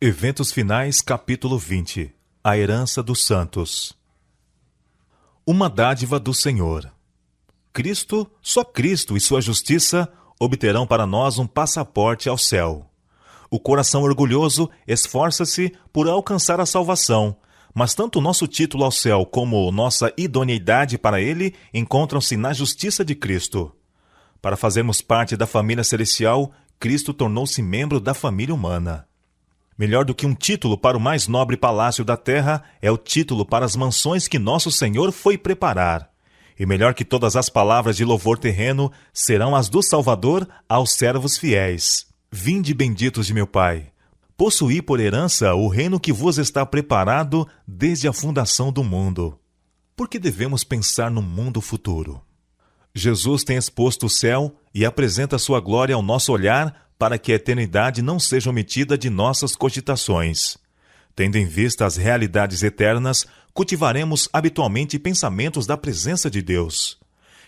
Eventos Finais, capítulo 20. A herança dos santos. Uma dádiva do Senhor. Cristo, só Cristo e sua justiça obterão para nós um passaporte ao céu. O coração orgulhoso esforça-se por alcançar a salvação, mas tanto nosso título ao céu como nossa idoneidade para ele encontram-se na justiça de Cristo. Para fazermos parte da família celestial, Cristo tornou-se membro da família humana. Melhor do que um título para o mais nobre palácio da terra é o título para as mansões que nosso Senhor foi preparar. E melhor que todas as palavras de louvor terreno serão as do Salvador aos servos fiéis. Vinde benditos de meu Pai. Possuí por herança o reino que vos está preparado desde a fundação do mundo. Por que devemos pensar no mundo futuro? Jesus tem exposto o céu e apresenta sua glória ao nosso olhar para que a eternidade não seja omitida de nossas cogitações. Tendo em vista as realidades eternas, cultivaremos habitualmente pensamentos da presença de Deus.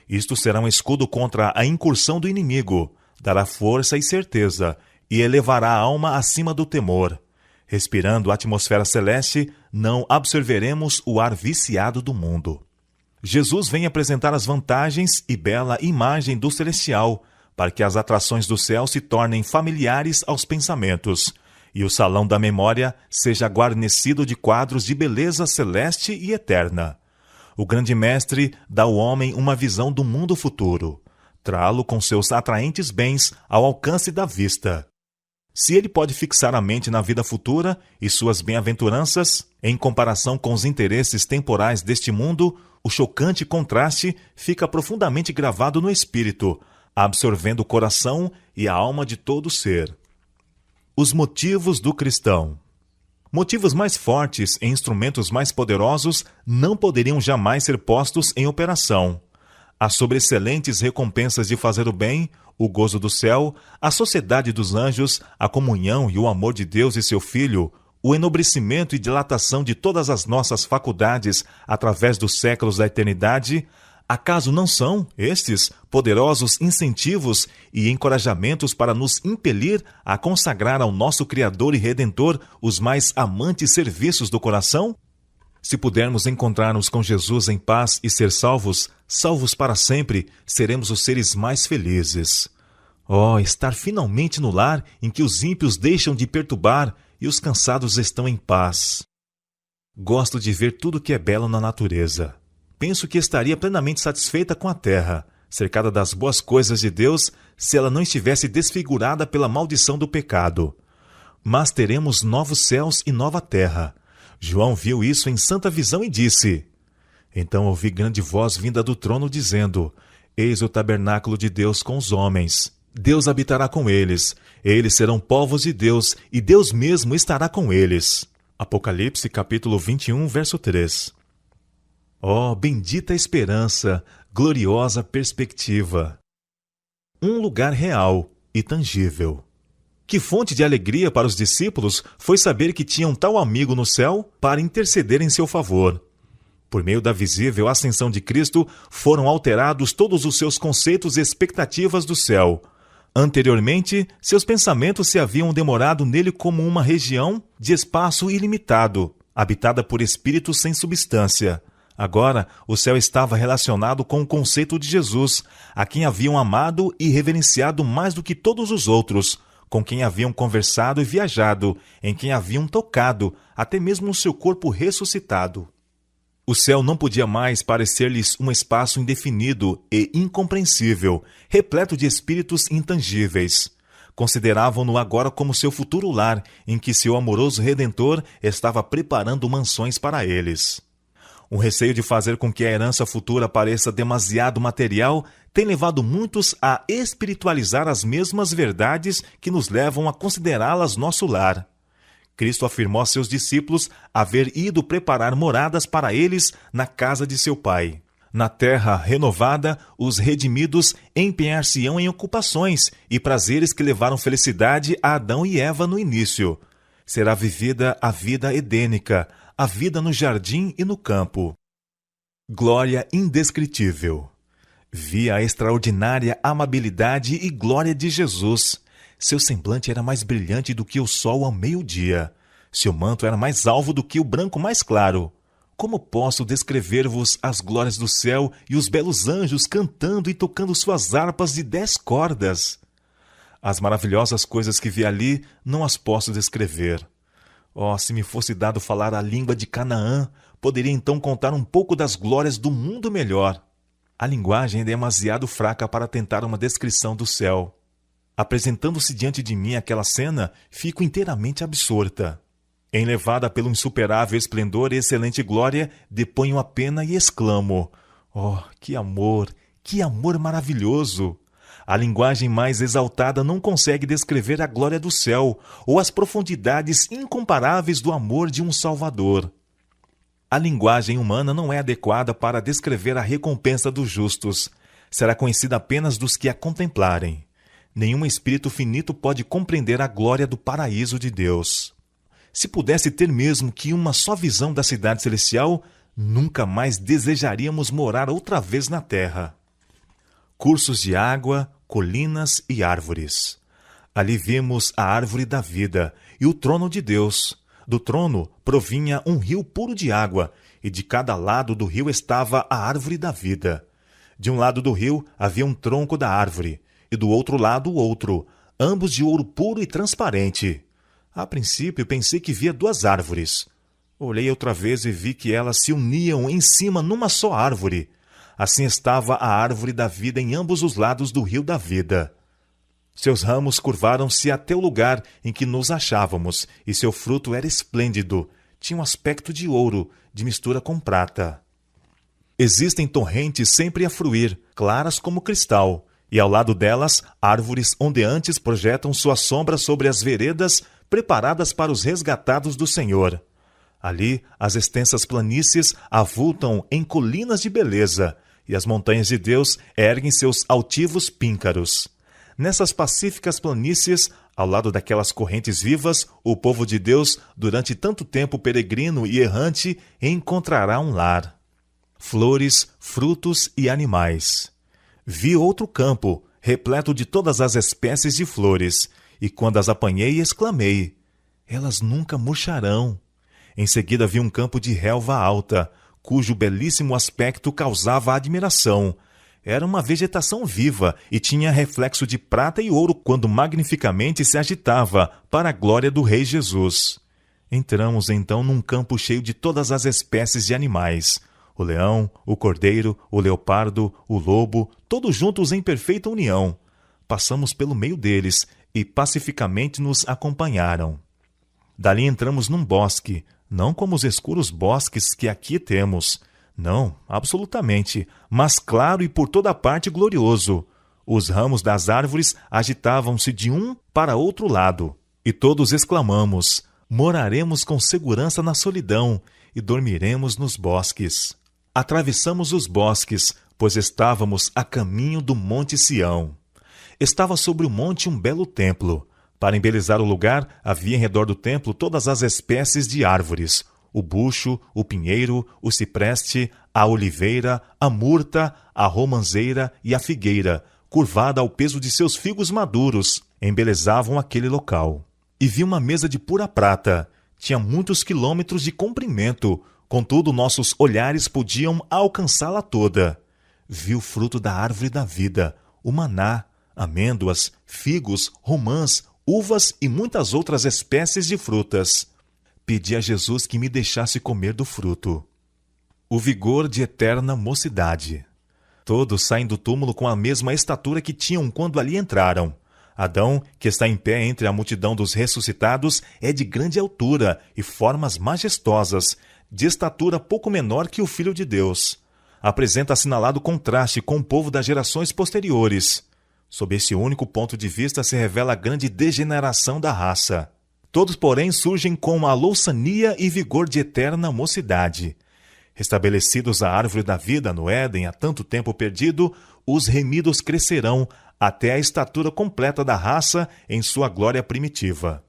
Isto será um escudo contra a incursão do inimigo, dará força e certeza, e elevará a alma acima do temor. Respirando a atmosfera celeste, não absorveremos o ar viciado do mundo. Jesus vem apresentar as vantagens e bela imagem do celestial, para que as atrações do céu se tornem familiares aos pensamentos, e o salão da memória seja guarnecido de quadros de beleza celeste e eterna. O grande mestre dá ao homem uma visão do mundo futuro, trá-lo com seus atraentes bens ao alcance da vista. Se ele pode fixar a mente na vida futura e suas bem-aventuranças, em comparação com os interesses temporais deste mundo, o chocante contraste fica profundamente gravado no espírito, absorvendo o coração e a alma de todo ser. Os motivos do cristão. Motivos mais fortes e instrumentos mais poderosos não poderiam jamais ser postos em operação. As sobreexcelentes recompensas de fazer o bem, o gozo do céu, a sociedade dos anjos, a comunhão e o amor de Deus e seu Filho, o enobrecimento e dilatação de todas as nossas faculdades através dos séculos da eternidade, acaso não são estes poderosos incentivos e encorajamentos para nos impelir a consagrar ao nosso Criador e Redentor os mais amantes serviços do coração? Se pudermos encontrar-nos com Jesus em paz e ser salvos, salvos para sempre, seremos os seres mais felizes. Oh, estar finalmente no lar em que os ímpios deixam de perturbar e os cansados estão em paz. Gosto de ver tudo que é belo na natureza. Penso que estaria plenamente satisfeita com a terra, cercada das boas coisas de Deus, se ela não estivesse desfigurada pela maldição do pecado. Mas teremos novos céus e nova terra. João viu isso em santa visão e disse: Então ouvi grande voz vinda do trono dizendo: Eis o tabernáculo de Deus com os homens. Deus habitará com eles. Eles serão povos de Deus, e Deus mesmo estará com eles. Apocalipse capítulo 21, verso 3. Oh, bendita esperança, gloriosa perspectiva! Um lugar real e tangível. Que fonte de alegria para os discípulos foi saber que tinham tal amigo no céu para interceder em seu favor. Por meio da visível ascensão de Cristo, foram alterados todos os seus conceitos e expectativas do céu. Anteriormente, seus pensamentos se haviam demorado nele como uma região de espaço ilimitado, habitada por espíritos sem substância. Agora, o céu estava relacionado com o conceito de Jesus, a quem haviam amado e reverenciado mais do que todos os outros, com quem haviam conversado e viajado, em quem haviam tocado, até mesmo o seu corpo ressuscitado. O céu não podia mais parecer-lhes um espaço indefinido e incompreensível, repleto de espíritos intangíveis. Consideravam-no agora como seu futuro lar, em que seu amoroso Redentor estava preparando mansões para eles. O receio de fazer com que a herança futura pareça demasiado material tem levado muitos a espiritualizar as mesmas verdades que nos levam a considerá-las nosso lar. Cristo afirmou a seus discípulos haver ido preparar moradas para eles na casa de seu Pai. Na terra renovada, os redimidos empenhar-se-ão em ocupações e prazeres que levaram felicidade a Adão e Eva no início. Será vivida a vida edênica, a vida no jardim e no campo. Glória indescritível. Vi a extraordinária amabilidade e glória de Jesus. Seu semblante era mais brilhante do que o sol ao meio-dia. Seu manto era mais alvo do que o branco mais claro. Como posso descrever-vos as glórias do céu e os belos anjos cantando e tocando suas harpas de 10 cordas? As maravilhosas coisas que vi ali não as posso descrever. Oh, se me fosse dado falar a língua de Canaã, poderia então contar um pouco das glórias do mundo melhor. A linguagem é demasiado fraca para tentar uma descrição do céu. Apresentando-se diante de mim aquela cena, fico inteiramente absorta. Enlevada pelo insuperável esplendor e excelente glória, deponho a pena e exclamo: oh, que amor maravilhoso! A linguagem mais exaltada não consegue descrever a glória do céu ou as profundidades incomparáveis do amor de um Salvador. A linguagem humana não é adequada para descrever a recompensa dos justos. Será conhecida apenas dos que a contemplarem. Nenhum espírito finito pode compreender a glória do paraíso de Deus. Se pudesse ter mesmo que uma só visão da cidade celestial, nunca mais desejaríamos morar outra vez na terra. Cursos de água, colinas e árvores. Ali vimos a árvore da vida e o trono de Deus. Do trono provinha um rio puro de água, e de cada lado do rio estava a árvore da vida. De um lado do rio havia um tronco da árvore, e do outro lado o outro, ambos de ouro puro e transparente. A princípio pensei que via 2 árvores. Olhei outra vez e vi que elas se uniam em cima numa só árvore. Assim estava a árvore da vida em ambos os lados do rio da vida. Seus ramos curvaram-se até o lugar em que nos achávamos, e seu fruto era esplêndido, tinha um aspecto de ouro, de mistura com prata. Existem torrentes sempre a fruir, claras como cristal, e ao lado delas, árvores ondeantes projetam sua sombra sobre as veredas preparadas para os resgatados do Senhor. Ali, as extensas planícies avultam em colinas de beleza, e as montanhas de Deus erguem seus altivos píncaros. Nessas pacíficas planícies, ao lado daquelas correntes vivas, o povo de Deus, durante tanto tempo peregrino e errante, encontrará um lar. Flores, frutos e animais. Vi outro campo, repleto de todas as espécies de flores, e quando as apanhei, exclamei: elas nunca murcharão. Em seguida vi um campo de relva alta, cujo belíssimo aspecto causava admiração. Era uma vegetação viva e tinha reflexo de prata e ouro quando magnificamente se agitava para a glória do Rei Jesus. Entramos então num campo cheio de todas as espécies de animais: o leão, o cordeiro, o leopardo, o lobo, todos juntos em perfeita união. Passamos pelo meio deles e pacificamente nos acompanharam. Dali entramos num bosque, não como os escuros bosques que aqui temos. Não, absolutamente, mas claro e por toda parte glorioso. Os ramos das árvores agitavam-se de um para outro lado, e todos exclamamos: moraremos com segurança na solidão e dormiremos nos bosques. Atravessamos os bosques, pois estávamos a caminho do Monte Sião. Estava sobre o monte um belo templo. Para embelezar o lugar, havia em redor do templo todas as espécies de árvores: o bucho, o pinheiro, o cipreste, a oliveira, a murta, a romanceira e a figueira, curvada ao peso de seus figos maduros, embelezavam aquele local. E vi uma mesa de pura prata. Tinha muitos quilômetros de comprimento, contudo nossos olhares podiam alcançá-la toda. Vi o fruto da árvore da vida, o maná, amêndoas, figos, romãs, uvas e muitas outras espécies de frutas. Pedi a Jesus que me deixasse comer do fruto. O vigor de eterna mocidade. Todos saem do túmulo com a mesma estatura que tinham quando ali entraram. Adão, que está em pé entre a multidão dos ressuscitados, é de grande altura e formas majestosas, de estatura pouco menor que o Filho de Deus. Apresenta assinalado contraste com o povo das gerações posteriores. Sob esse único ponto de vista se revela a grande degeneração da raça. Todos, porém, surgem com a louçania e vigor de eterna mocidade. Restabelecidos a árvore da vida no Éden há tanto tempo perdido, os remidos crescerão até a estatura completa da raça em sua glória primitiva.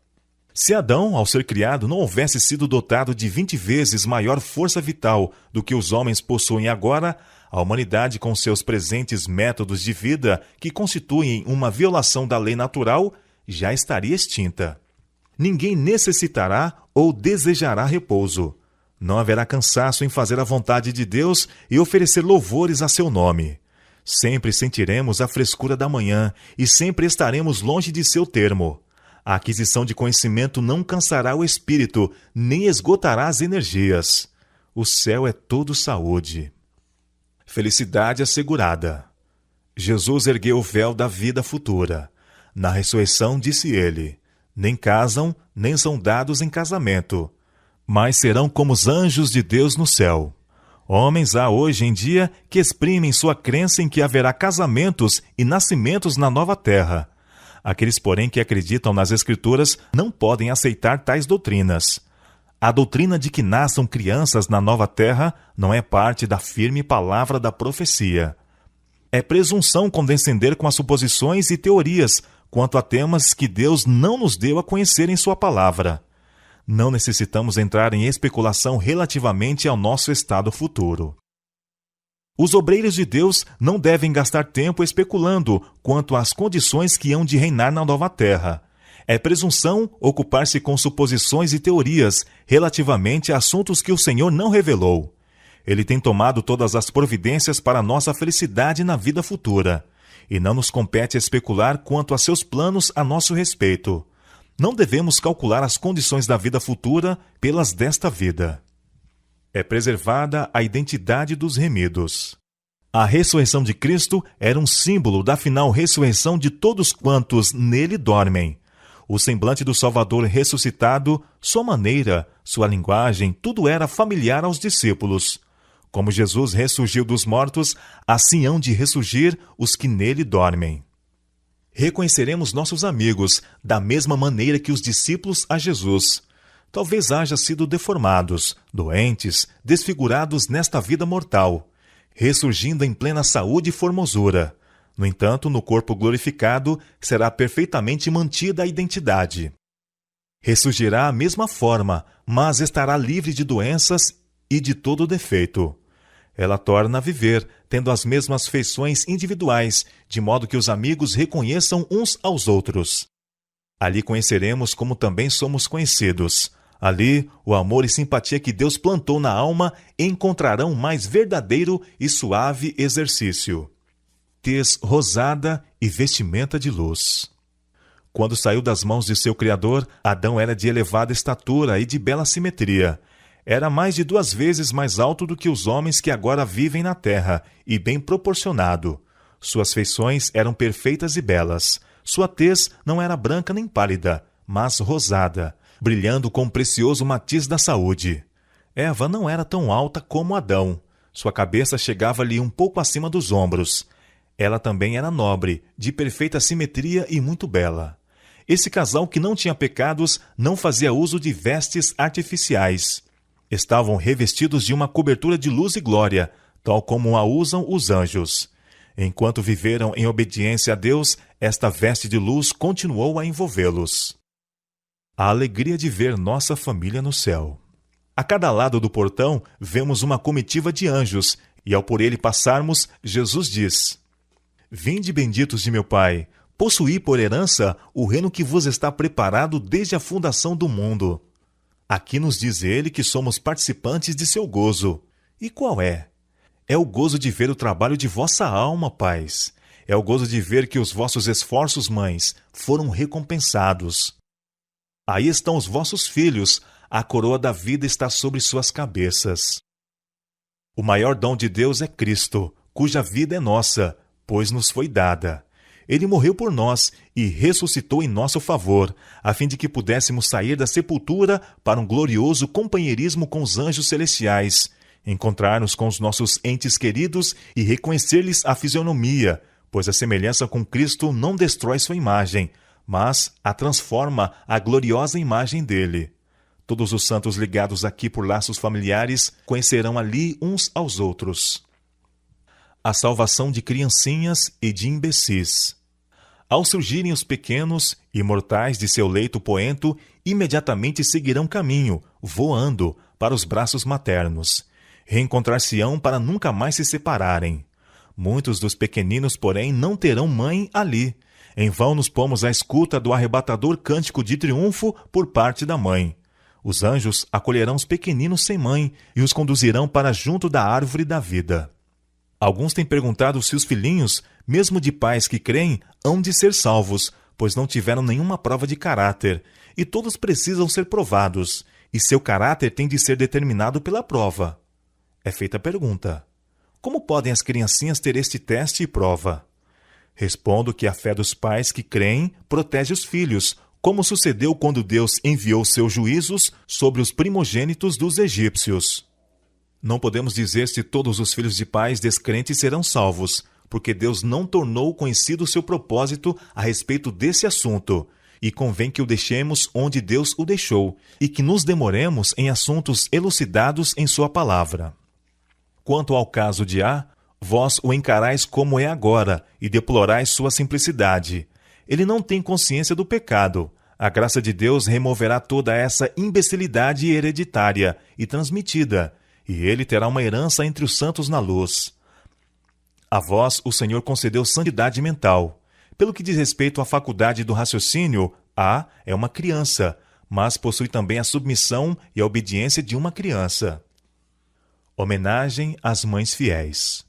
Se Adão, ao ser criado, não houvesse sido dotado de 20 vezes maior força vital do que os homens possuem agora, a humanidade, com seus presentes métodos de vida, que constituem uma violação da lei natural, já estaria extinta. Ninguém necessitará ou desejará repouso. Não haverá cansaço em fazer a vontade de Deus e oferecer louvores a seu nome. Sempre sentiremos a frescura da manhã e sempre estaremos longe de seu termo. A aquisição de conhecimento não cansará o espírito, nem esgotará as energias. O céu é todo saúde. Felicidade assegurada. Jesus ergueu o véu da vida futura. Na ressurreição disse ele: nem casam, nem são dados em casamento, mas serão como os anjos de Deus no céu. Homens há hoje em dia que exprimem sua crença em que haverá casamentos e nascimentos na nova terra. Aqueles, porém, que acreditam nas Escrituras não podem aceitar tais doutrinas. A doutrina de que nasçam crianças na nova terra não é parte da firme palavra da profecia. É presunção condescender com as suposições e teorias quanto a temas que Deus não nos deu a conhecer em sua palavra. Não necessitamos entrar em especulação relativamente ao nosso estado futuro. Os obreiros de Deus não devem gastar tempo especulando quanto às condições que hão de reinar na nova terra. É presunção ocupar-se com suposições e teorias relativamente a assuntos que o Senhor não revelou. Ele tem tomado todas as providências para nossa felicidade na vida futura, e não nos compete especular quanto a seus planos a nosso respeito. Não devemos calcular as condições da vida futura pelas desta vida. É preservada a identidade dos remidos. A ressurreição de Cristo era um símbolo da final ressurreição de todos quantos nele dormem. O semblante do Salvador ressuscitado, sua maneira, sua linguagem, tudo era familiar aos discípulos. Como Jesus ressurgiu dos mortos, assim hão de ressurgir os que nele dormem. Reconheceremos nossos amigos da mesma maneira que os discípulos a Jesus. Talvez haja sido deformados, doentes, desfigurados nesta vida mortal, ressurgindo em plena saúde e formosura. No entanto, no corpo glorificado será perfeitamente mantida a identidade. Ressurgirá à mesma forma, mas estará livre de doenças e de todo defeito. Ela torna a viver, tendo as mesmas feições individuais, de modo que os amigos reconheçam uns aos outros. Ali conheceremos como também somos conhecidos. Ali, o amor e simpatia que Deus plantou na alma encontrarão mais verdadeiro e suave exercício. Tez rosada e vestimenta de luz. Quando saiu das mãos de seu Criador, Adão era de elevada estatura e de bela simetria. Era mais de 2 vezes mais alto do que os homens que agora vivem na terra, e bem proporcionado. Suas feições eram perfeitas e belas. Sua tez não era branca nem pálida, mas rosada, brilhando com o precioso matiz da saúde. Eva não era tão alta como Adão. Sua cabeça chegava-lhe um pouco acima dos ombros. Ela também era nobre, de perfeita simetria e muito bela. Esse casal que não tinha pecados não fazia uso de vestes artificiais. Estavam revestidos de uma cobertura de luz e glória, tal como a usam os anjos. Enquanto viveram em obediência a Deus, esta veste de luz continuou a envolvê-los. A alegria de ver nossa família no céu. A cada lado do portão vemos uma comitiva de anjos, e ao por ele passarmos, Jesus diz: Vinde, benditos de meu Pai, possuí por herança o reino que vos está preparado desde a fundação do mundo. Aqui nos diz ele que somos participantes de seu gozo. E qual é? É o gozo de ver o trabalho de vossa alma, pais. É o gozo de ver que os vossos esforços, mães, foram recompensados. Aí estão os vossos filhos, a coroa da vida está sobre suas cabeças. O maior dom de Deus é Cristo, cuja vida é nossa, pois nos foi dada. Ele morreu por nós e ressuscitou em nosso favor, a fim de que pudéssemos sair da sepultura para um glorioso companheirismo com os anjos celestiais, encontrar-nos com os nossos entes queridos e reconhecer-lhes a fisionomia, pois a semelhança com Cristo não destrói sua imagem, mas a transforma à gloriosa imagem dele. Todos os santos ligados aqui por laços familiares conhecerão ali uns aos outros. A salvação de criancinhas e de imbecis. Ao surgirem os pequenos, imortais de seu leito poento, imediatamente seguirão caminho, voando, para os braços maternos. Reencontrar-se-ão para nunca mais se separarem. Muitos dos pequeninos, porém, não terão mãe ali. Em vão nos pomos à escuta do arrebatador cântico de triunfo por parte da mãe. Os anjos acolherão os pequeninos sem mãe e os conduzirão para junto da árvore da vida. Alguns têm perguntado se os filhinhos, mesmo de pais que creem, hão de ser salvos, pois não tiveram nenhuma prova de caráter, e todos precisam ser provados, e seu caráter tem de ser determinado pela prova. É feita a pergunta: como podem as criancinhas ter este teste e prova? Respondo que a fé dos pais que creem protege os filhos, como sucedeu quando Deus enviou seus juízos sobre os primogênitos dos egípcios. Não podemos dizer se todos os filhos de pais descrentes serão salvos, porque Deus não tornou conhecido seu propósito a respeito desse assunto, e convém que o deixemos onde Deus o deixou, e que nos demoremos em assuntos elucidados em sua palavra. Quanto ao caso de A, vós o encarais como é agora, e deplorais sua simplicidade. Ele não tem consciência do pecado. A graça de Deus removerá toda essa imbecilidade hereditária e transmitida, e ele terá uma herança entre os santos na luz. A vós o Senhor concedeu santidade mental. Pelo que diz respeito à faculdade do raciocínio, A é uma criança, mas possui também a submissão e a obediência de uma criança. Homenagem às mães fiéis.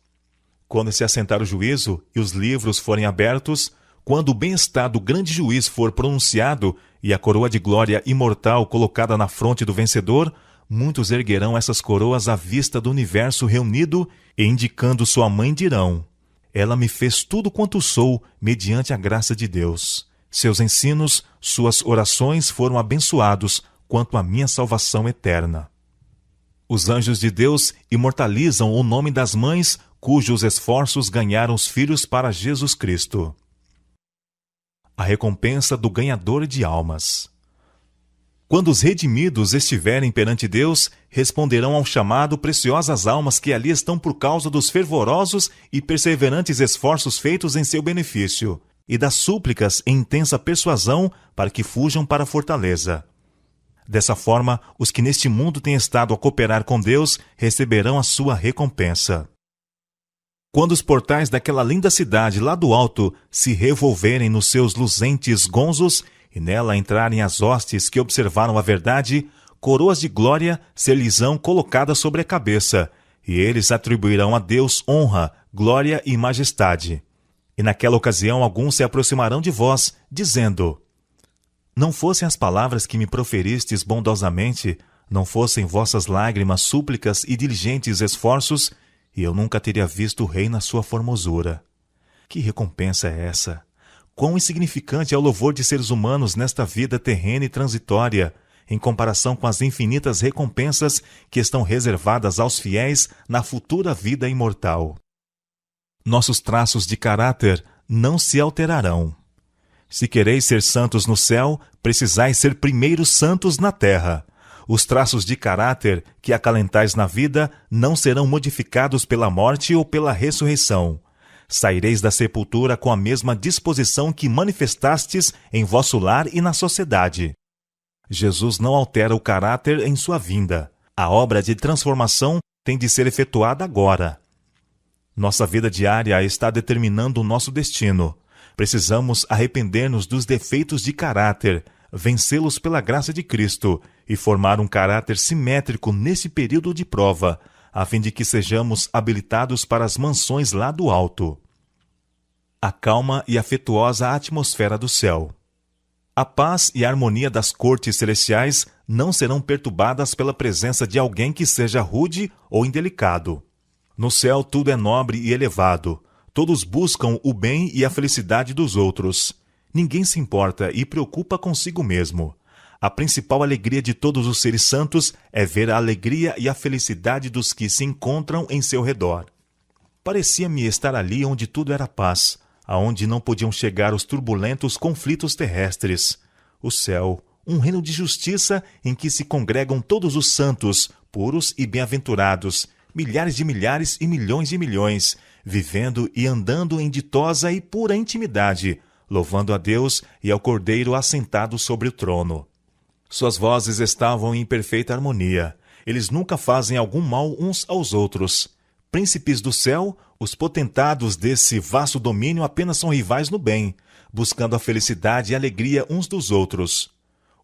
Quando se assentar o juízo e os livros forem abertos, quando o bem-estar do grande juiz for pronunciado e a coroa de glória imortal colocada na fronte do vencedor, muitos erguerão essas coroas à vista do universo reunido e, indicando sua mãe, dirão: ela me fez tudo quanto sou, mediante a graça de Deus. Seus ensinos, suas orações foram abençoados quanto à minha salvação eterna. Os anjos de Deus imortalizam o nome das mães cujos esforços ganharam os filhos para Jesus Cristo. A recompensa do ganhador de almas. Quando os redimidos estiverem perante Deus, responderão ao chamado preciosas almas que ali estão por causa dos fervorosos e perseverantes esforços feitos em seu benefício, e das súplicas em intensa persuasão para que fujam para a fortaleza. Dessa forma, os que neste mundo têm estado a cooperar com Deus receberão a sua recompensa. Quando os portais daquela linda cidade lá do alto se revolverem nos seus luzentes gonzos e nela entrarem as hostes que observaram a verdade, coroas de glória ser-lhes-ão colocadas sobre a cabeça, e eles atribuirão a Deus honra, glória e majestade. E naquela ocasião alguns se aproximarão de vós, dizendo: não fossem as palavras que me proferistes bondosamente, não fossem vossas lágrimas, súplicas e diligentes esforços, e eu nunca teria visto o rei na sua formosura. Que recompensa é essa? Quão insignificante é o louvor de seres humanos nesta vida terrena e transitória, em comparação com as infinitas recompensas que estão reservadas aos fiéis na futura vida imortal. Nossos traços de caráter não se alterarão. Se quereis ser santos no céu, precisais ser primeiro santos na terra. Os traços de caráter que acalentais na vida não serão modificados pela morte ou pela ressurreição. Saireis da sepultura com a mesma disposição que manifestastes em vosso lar e na sociedade. Jesus não altera o caráter em sua vinda. A obra de transformação tem de ser efetuada agora. Nossa vida diária está determinando o nosso destino. Precisamos arrepender-nos dos defeitos de caráter, vencê-los pela graça de Cristo e formar um caráter simétrico nesse período de prova, a fim de que sejamos habilitados para as mansões lá do alto. A calma e afetuosa atmosfera do céu. A paz e a harmonia das cortes celestiais não serão perturbadas pela presença de alguém que seja rude ou indelicado. No céu tudo é nobre e elevado. Todos buscam o bem e a felicidade dos outros. Ninguém se importa e preocupa consigo mesmo. A principal alegria de todos os seres santos é ver a alegria e a felicidade dos que se encontram em seu redor. Parecia-me estar ali onde tudo era paz, aonde não podiam chegar os turbulentos conflitos terrestres. O céu, um reino de justiça em que se congregam todos os santos, puros e bem-aventurados, milhares de milhares e milhões de milhões, vivendo e andando em ditosa e pura intimidade, louvando a Deus e ao Cordeiro assentado sobre o trono. Suas vozes estavam em perfeita harmonia. Eles nunca fazem algum mal uns aos outros. príncipes do céu, os potentados desse vasto domínio apenas são rivais no bem, buscando a felicidade e alegria uns dos outros.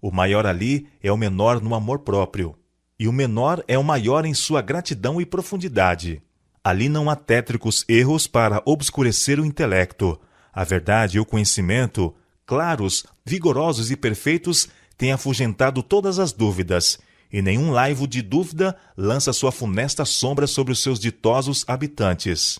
O maior ali é o menor no amor próprio, e o menor é o maior em sua gratidão e profundidade. Ali não há tétricos erros para obscurecer o intelecto. A verdade e o conhecimento, claros, vigorosos e perfeitos, têm afugentado todas as dúvidas, e nenhum laivo de dúvida lança sua funesta sombra sobre os seus ditosos habitantes.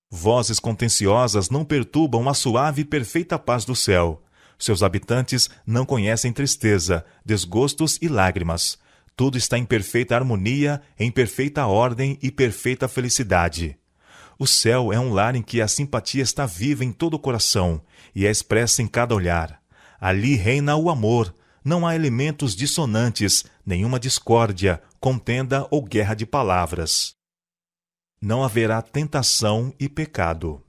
Vozes contenciosas não perturbam a suave e perfeita paz do céu. Seus habitantes não conhecem tristeza, desgostos e lágrimas. Tudo está em perfeita harmonia, em perfeita ordem e perfeita felicidade. O céu é um lar em que a simpatia está viva em todo o coração e é expressa em cada olhar. Ali reina o amor. Não há elementos dissonantes, nenhuma discórdia, contenda ou guerra de palavras. Não haverá tentação e pecado.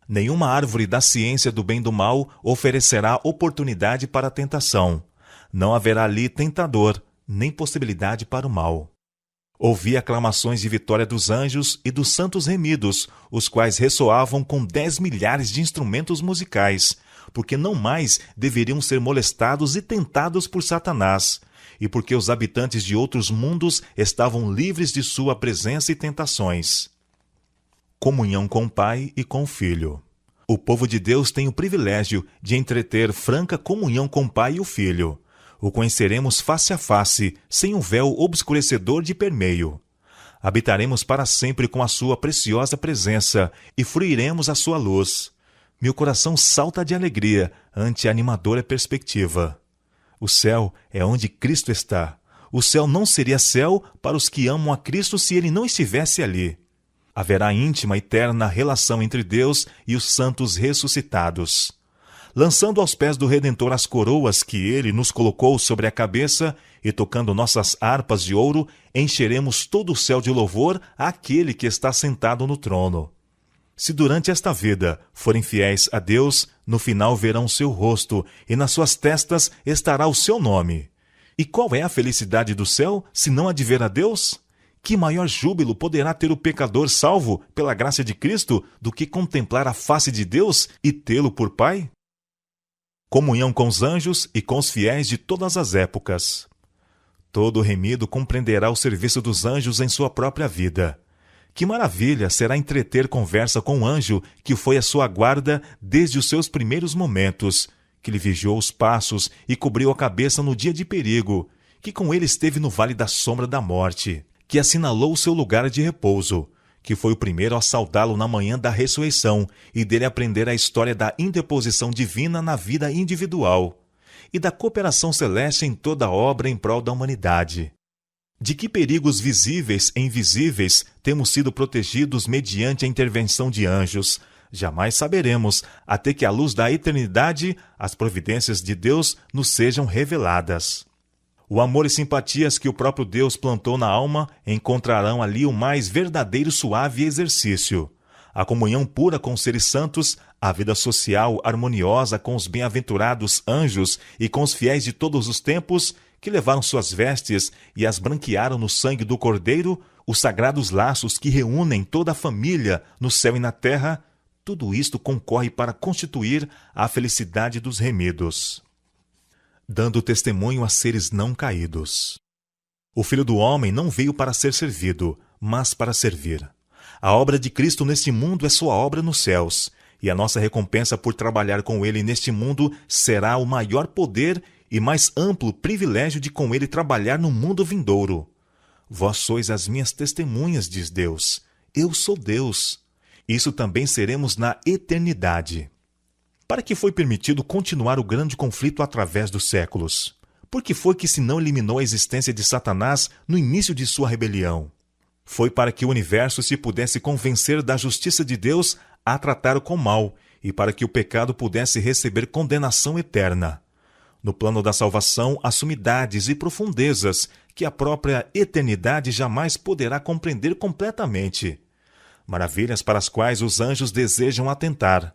Nenhuma árvore da ciência do bem e do mal oferecerá oportunidade para a tentação. Não haverá ali tentador, nem possibilidade para o mal. Ouvi aclamações de vitória dos anjos e dos santos remidos, os quais ressoavam com 10 milhares de instrumentos musicais, porque não mais deveriam ser molestados e tentados por Satanás, e porque os habitantes de outros mundos estavam livres de sua presença e tentações. Comunhão com o Pai e com o Filho. O povo de Deus tem o privilégio de entreter franca comunhão com o Pai e o Filho. O conheceremos face a face, sem um véu obscurecedor de permeio. Habitaremos para sempre com a sua preciosa presença e fruiremos a sua luz. Meu coração salta de alegria ante a animadora perspectiva. O céu é onde Cristo está. O céu não seria céu para os que amam a Cristo se ele não estivesse ali. Haverá íntima e eterna relação entre Deus e os santos ressuscitados. Lançando aos pés do Redentor as coroas que ele nos colocou sobre a cabeça e tocando nossas harpas de ouro, encheremos todo o céu de louvor àquele que está sentado no trono. Se durante esta vida forem fiéis a Deus, no final verão seu rosto e nas suas testas estará o seu nome. E qual é a felicidade do céu, se não a de ver a Deus? Que maior júbilo poderá ter o pecador salvo pela graça de Cristo do que contemplar a face de Deus e tê-lo por Pai? Comunhão com os anjos e com os fiéis de todas as épocas. Todo remido compreenderá o serviço dos anjos em sua própria vida. Que maravilha será entreter conversa com um anjo que foi a sua guarda desde os seus primeiros momentos, que lhe vigiou os passos e cobriu a cabeça no dia de perigo, que com ele esteve no vale da sombra da morte, que assinalou o seu lugar de repouso, que foi o primeiro a saudá-lo na manhã da ressurreição e dele aprender a história da interposição divina na vida individual e da cooperação celeste em toda a obra em prol da humanidade. De que perigos visíveis e invisíveis temos sido protegidos mediante a intervenção de anjos, jamais saberemos, até que à luz da eternidade as providências de Deus nos sejam reveladas. O amor e simpatias que o próprio Deus plantou na alma encontrarão ali o mais verdadeiro suave exercício. A comunhão pura com os seres santos, a vida social harmoniosa com os bem-aventurados anjos e com os fiéis de todos os tempos, que levaram suas vestes e as branquearam no sangue do Cordeiro, os sagrados laços que reúnem toda a família no céu e na terra, tudo isto concorre para constituir a felicidade dos remidos. Dando testemunho a seres não caídos. O Filho do Homem não veio para ser servido, mas para servir. A obra de Cristo neste mundo é sua obra nos céus, e a nossa recompensa por trabalhar com ele neste mundo será o maior poder e mais amplo privilégio de com ele trabalhar no mundo vindouro. Vós sois as minhas testemunhas, diz Deus. Eu sou Deus. Isso também seremos na eternidade. Para que foi permitido continuar o grande conflito através dos séculos? Por que foi que se não eliminou a existência de Satanás no início de sua rebelião? Foi para que o universo se pudesse convencer da justiça de Deus a tratar com mal e para que o pecado pudesse receber condenação eterna. No plano da salvação, há sumidades e profundezas que a própria eternidade jamais poderá compreender completamente. Maravilhas para as quais os anjos desejam atentar.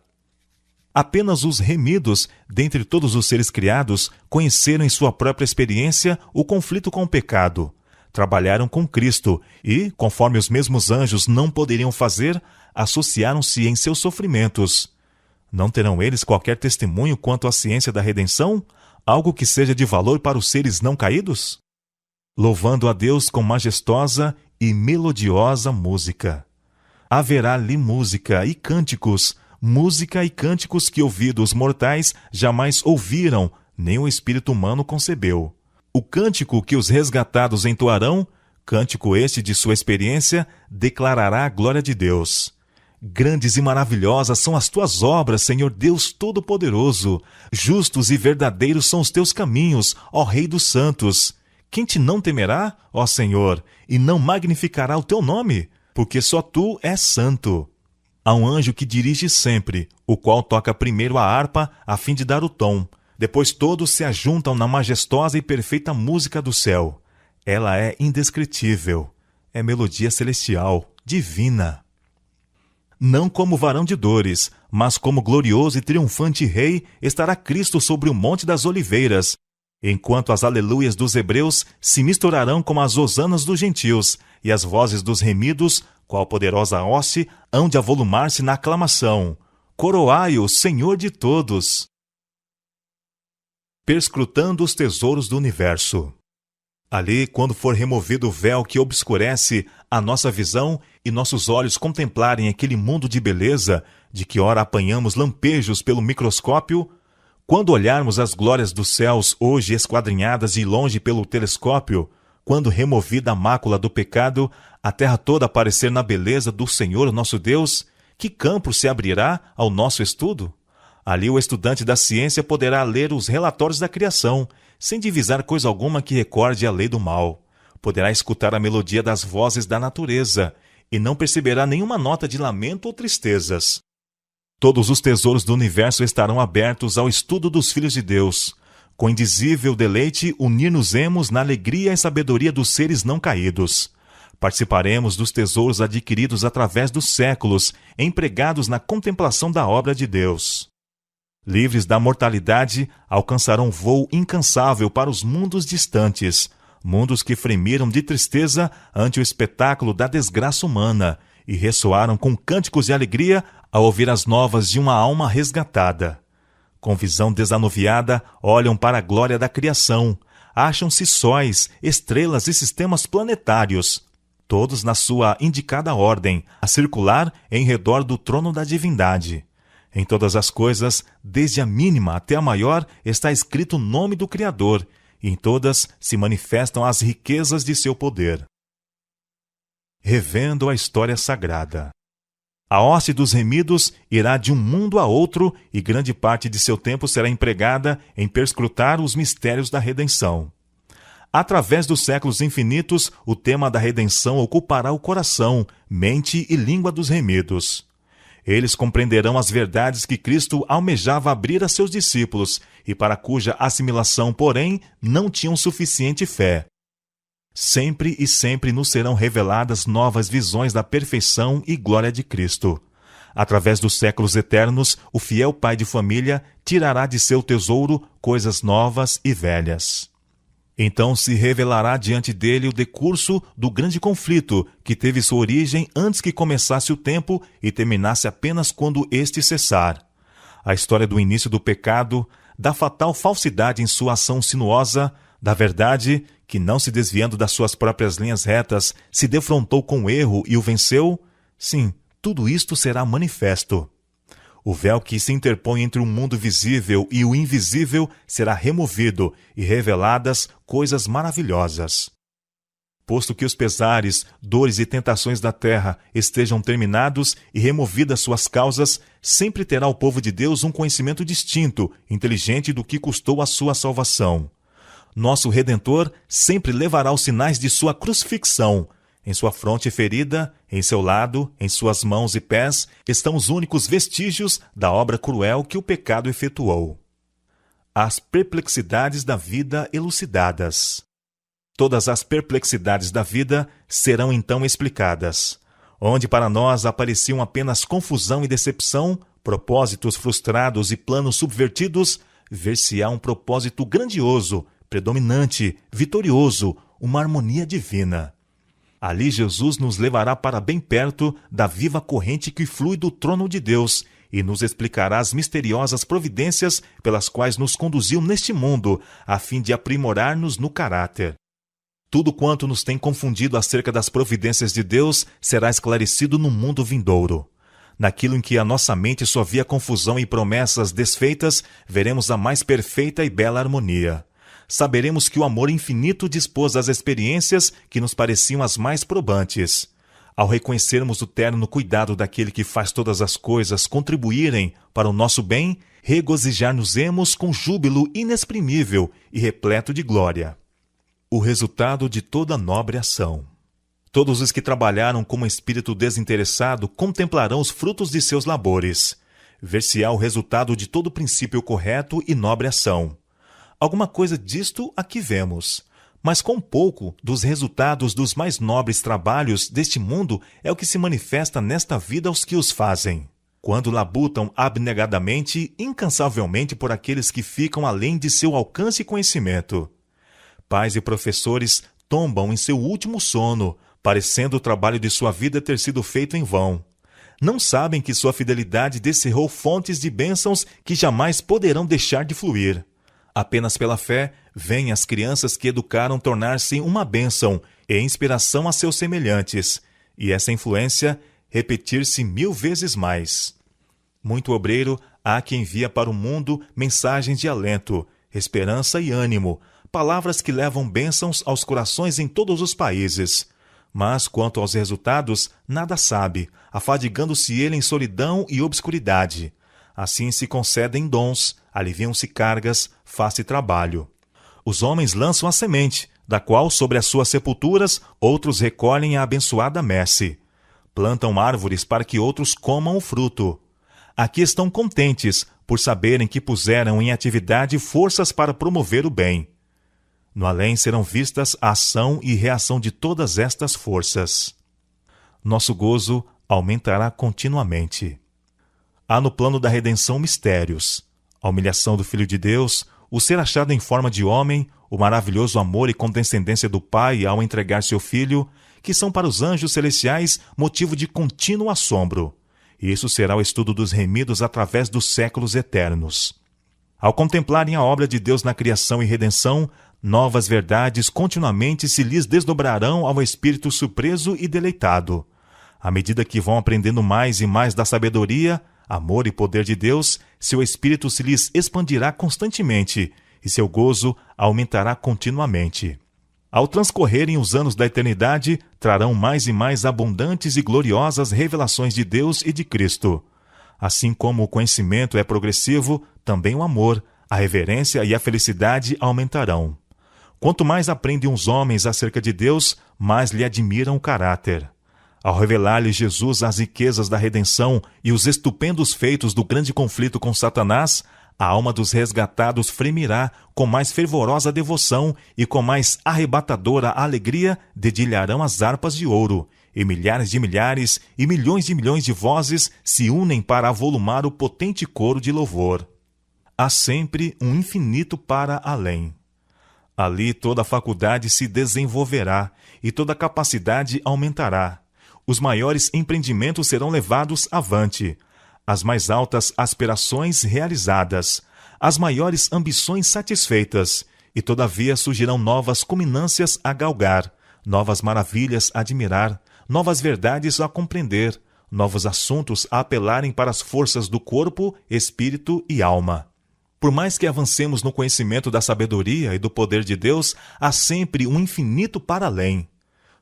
Apenas os remidos, dentre todos os seres criados, conheceram em sua própria experiência o conflito com o pecado. trabalharam com Cristo e, conforme os mesmos anjos não poderiam fazer, associaram-se em seus sofrimentos. Não terão eles qualquer testemunho quanto à ciência da redenção? Algo que seja de valor para os seres não caídos? Louvando a Deus com majestosa e melodiosa música. Haverá ali música e cânticos que ouvidos mortais jamais ouviram, nem o espírito humano concebeu. O cântico que os resgatados entoarão, cântico este de sua experiência, declarará a glória de Deus. Grandes e maravilhosas são as tuas obras, Senhor Deus Todo-Poderoso. Justos e verdadeiros são os teus caminhos, ó Rei dos Santos. Quem te não temerá, ó Senhor, e não magnificará o teu nome? Porque só tu és santo. Há um anjo que dirige sempre, o qual toca primeiro a harpa a fim de dar o tom. Depois todos se ajuntam na majestosa e perfeita música do céu. Ela é indescritível. É melodia celestial, divina. Não como varão de dores, mas como glorioso e triunfante rei, estará Cristo sobre o Monte das Oliveiras, enquanto as aleluias dos hebreus se misturarão com as hosanas dos gentios, e as vozes dos remidos, qual poderosa hoste, hão de avolumar-se na aclamação. Coroai-o, Senhor de todos! Perscrutando os tesouros do universo. Ali, quando for removido o véu que obscurece a nossa visão e nossos olhos contemplarem aquele mundo de beleza, de que ora apanhamos lampejos pelo microscópio, quando olharmos as glórias dos céus hoje esquadrinhadas de longe pelo telescópio, quando removida a mácula do pecado, a terra toda aparecer na beleza do Senhor nosso Deus, que campo se abrirá ao nosso estudo? Ali o estudante da ciência poderá ler os relatórios da criação, sem divisar coisa alguma que recorde a lei do mal. Poderá escutar a melodia das vozes da natureza, e não perceberá nenhuma nota de lamento ou tristezas. Todos os tesouros do universo estarão abertos ao estudo dos filhos de Deus. Com indizível deleite, unir-nos-emos na alegria e sabedoria dos seres não caídos. Participaremos dos tesouros adquiridos através dos séculos, empregados na contemplação da obra de Deus. Livres da mortalidade, alcançarão voo incansável para os mundos distantes, mundos que fremiram de tristeza ante o espetáculo da desgraça humana e ressoaram com cânticos de alegria ao ouvir as novas de uma alma resgatada. Com visão desanuviada, olham para a glória da criação, acham-se sóis, estrelas e sistemas planetários, todos na sua indicada ordem, a circular em redor do trono da divindade. Em todas as coisas, desde a mínima até a maior, está escrito o nome do Criador, e em todas se manifestam as riquezas de seu poder. Revendo a história sagrada. A hoste dos remidos irá de um mundo a outro, e grande parte de seu tempo será empregada em perscrutar os mistérios da redenção. Através dos séculos infinitos, o tema da redenção ocupará o coração, mente e língua dos remidos. Eles compreenderão as verdades que Cristo almejava abrir a seus discípulos e para cuja assimilação, porém, não tinham suficiente fé. Sempre e sempre nos serão reveladas novas visões da perfeição e glória de Cristo. Através dos séculos eternos, o fiel pai de família tirará de seu tesouro coisas novas e velhas. Então se revelará diante dele o decurso do grande conflito que teve sua origem antes que começasse o tempo e terminasse apenas quando este cessar. A história do início do pecado, da fatal falsidade em sua ação sinuosa, da verdade que, não se desviando das suas próprias linhas retas, se defrontou com o erro e o venceu, sim, tudo isto será manifesto. O véu que se interpõe entre o mundo visível e o invisível será removido e reveladas coisas maravilhosas. Posto que os pesares, dores e tentações da terra estejam terminados e removidas suas causas, sempre terá o povo de Deus um conhecimento distinto, inteligente do que custou a sua salvação. Nosso Redentor sempre levará os sinais de sua crucifixão. Em sua fronte ferida, em seu lado, em suas mãos e pés, estão os únicos vestígios da obra cruel que o pecado efetuou. As perplexidades da vida elucidadas. Todas as perplexidades da vida serão então explicadas. Onde para nós apareciam apenas confusão e decepção, propósitos frustrados e planos subvertidos, ver-se-á um propósito grandioso, predominante, vitorioso, uma harmonia divina. Ali Jesus nos levará para bem perto da viva corrente que flui do trono de Deus e nos explicará as misteriosas providências pelas quais nos conduziu neste mundo, a fim de aprimorar-nos no caráter. Tudo quanto nos tem confundido acerca das providências de Deus será esclarecido no mundo vindouro. Naquilo em que a nossa mente só via confusão e promessas desfeitas, veremos a mais perfeita e bela harmonia. Saberemos que o amor infinito dispôs as experiências que nos pareciam as mais probantes. Ao reconhecermos o terno cuidado daquele que faz todas as coisas contribuírem para o nosso bem, regozijar-nos-emos com júbilo inexprimível e repleto de glória. O resultado de toda nobre ação. Todos os que trabalharam com um espírito desinteressado contemplarão os frutos de seus labores. Ver-se-á o resultado de todo princípio correto e nobre ação. Alguma coisa disto aqui vemos, mas com pouco dos resultados dos mais nobres trabalhos deste mundo é o que se manifesta nesta vida aos que os fazem, quando labutam abnegadamente, incansavelmente por aqueles que ficam além de seu alcance e conhecimento. Pais e professores tombam em seu último sono, parecendo o trabalho de sua vida ter sido feito em vão. Não sabem que sua fidelidade descerrou fontes de bênçãos que jamais poderão deixar de fluir. Apenas pela fé, veem as crianças que educaram tornar-se uma bênção e inspiração a seus semelhantes, e essa influência repetir-se 1000 vezes mais. Muito obreiro há que envia para o mundo mensagens de alento, esperança e ânimo, palavras que levam bênçãos aos corações em todos os países. Mas, quanto aos resultados, nada sabe, afadigando-se ele em solidão e obscuridade. Assim se concedem dons, aliviam-se cargas, faz-se trabalho. Os homens lançam a semente, da qual, sobre as suas sepulturas, outros recolhem a abençoada messe. Plantam árvores para que outros comam o fruto. Aqui estão contentes, por saberem que puseram em atividade forças para promover o bem. No além serão vistas a ação e reação de todas estas forças. Nosso gozo aumentará continuamente. Há no plano da redenção mistérios: a humilhação do Filho de Deus, o ser achado em forma de homem, o maravilhoso amor e condescendência do Pai ao entregar seu Filho, que são para os anjos celestiais motivo de contínuo assombro. E isso será o estudo dos remidos através dos séculos eternos. Ao contemplarem a obra de Deus na criação e redenção, novas verdades continuamente se lhes desdobrarão ao espírito surpreso e deleitado. À medida que vão aprendendo mais e mais da sabedoria, amor e poder de Deus, seu espírito se lhes expandirá constantemente e seu gozo aumentará continuamente. Ao transcorrerem os anos da eternidade, trarão mais e mais abundantes e gloriosas revelações de Deus e de Cristo. Assim como o conhecimento é progressivo, também o amor, a reverência e a felicidade aumentarão. Quanto mais aprendem os homens acerca de Deus, mais lhe admiram o caráter. Ao revelar-lhe Jesus as riquezas da redenção e os estupendos feitos do grande conflito com Satanás, a alma dos resgatados fremirá com mais fervorosa devoção e com mais arrebatadora alegria dedilharão as harpas de ouro, e milhares de milhares e milhões de vozes se unem para avolumar o potente coro de louvor. Há sempre um infinito para além. Ali toda a faculdade se desenvolverá e toda a capacidade aumentará. Os maiores empreendimentos serão levados avante, as mais altas aspirações realizadas, as maiores ambições satisfeitas, e todavia surgirão novas culminâncias a galgar, novas maravilhas a admirar, novas verdades a compreender, novos assuntos a apelarem para as forças do corpo, espírito e alma. Por mais que avancemos no conhecimento da sabedoria e do poder de Deus, há sempre um infinito para além.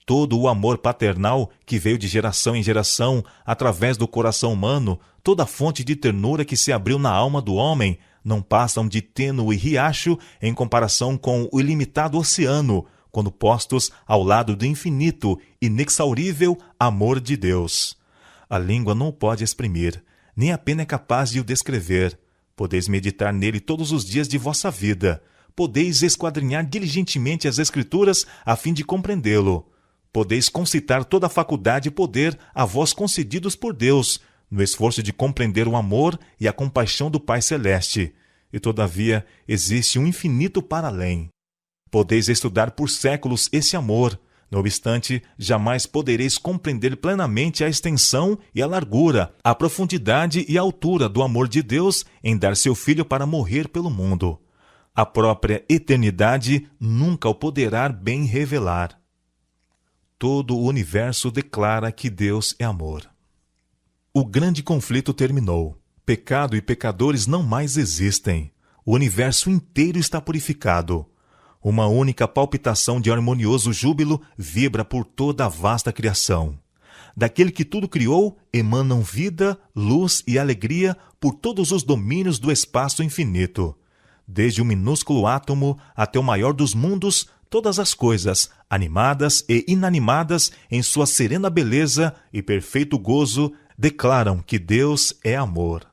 Todo o amor paternal que veio de geração em geração, através do coração humano, toda a fonte de ternura que se abriu na alma do homem, não passam de tênue riacho em comparação com o ilimitado oceano, quando postos ao lado do infinito, inexaurível amor de Deus. A língua não o pode exprimir, nem a pena é capaz de o descrever. Podeis meditar nele todos os dias de vossa vida. Podeis esquadrinhar diligentemente as Escrituras a fim de compreendê-lo. Podeis concitar toda a faculdade e poder a vós concedidos por Deus, no esforço de compreender o amor e a compaixão do Pai Celeste. E todavia existe um infinito para além. Podeis estudar por séculos esse amor. Não obstante, jamais podereis compreender plenamente a extensão e a largura, a profundidade e a altura do amor de Deus em dar seu Filho para morrer pelo mundo. A própria eternidade nunca o poderá bem revelar. Todo o universo declara que Deus é amor. O grande conflito terminou. Pecado e pecadores não mais existem. O universo inteiro está purificado. Uma única palpitação de harmonioso júbilo vibra por toda a vasta criação. Daquele que tudo criou, emanam vida, luz e alegria por todos os domínios do espaço infinito. Desde o minúsculo átomo até o maior dos mundos, todas as coisas, animadas e inanimadas, em sua serena beleza e perfeito gozo, declaram que Deus é amor.